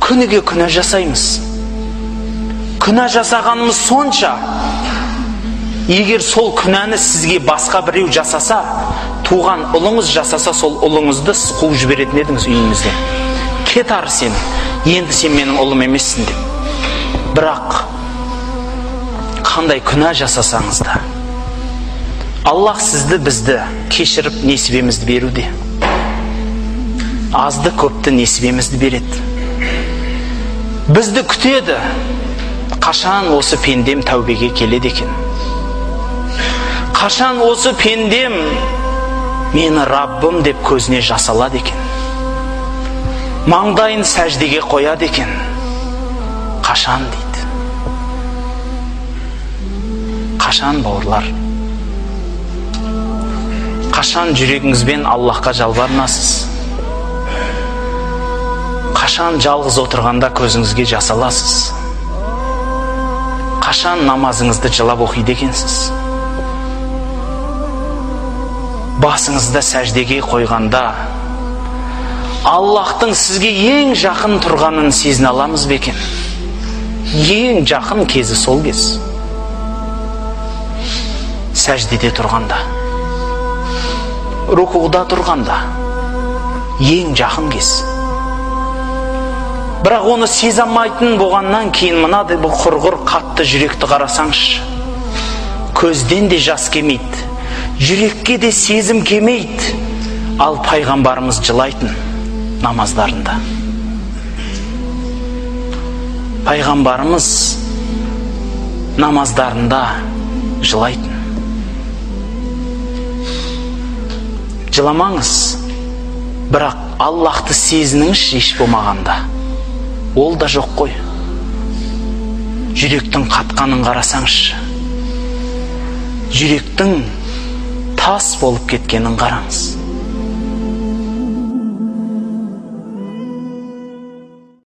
күніге күнә жасаймыз. Күнә жасағанымыз сонша, егер сол күнәні сізге басқа біреу жасаса, туған ұлыңыз жасаса, сол ұлыңызды сіз қуып жіберетін едіңіз үйіңізден. Кет ары сен, енді сен менің ұлым емессің деп. Бірақ қандай күнә жасасаңыз да, Аллах сізді бізді кешіріп несібемізді беруде. Азды көпті несібемізді береді. Бізді күтеді. Қашан осы пендем тәубеге келеді екен? Қашан осы пендем мені Раббым деп көзіне жас алады екен? Маңдайын сәждеге қояды екен? Қашан дейді? Қашан, бауырлар? Қашан жүрегіңізбен Аллахқа жалбарынасыз? Қашан жалғыз отырғанда көзіңізге жас аласыз? Қашан намазыңызды жылап оқиды екенсіз? Басыңызды сәждеге қойғанда Аллахтың сізге ең жақын тұрғанын сезіне аламыз ба екен? Ең жақын кезі сол кез. Сәждеде тұрғанда, рукуғда тұрғанда ең жақын кез. Бірақ оны сезе алмайтын болғаннан кейін мынадай бұл құрғыр қатты жүректі қарасаңшы, көзден де жас келмейді, жүрекке де сезім келмейді. Ал пайғамбарымыз жылайтын намаздарында. Пайғамбарымыз намаздарында жылайтын. Жыламаңыз, бірақ Аллахты сезініңіз еш болмағанда. Ол да жоқ қой. Жүректің қатқанын қарасаңшы, жүректің тас болып кеткенін қараңыз.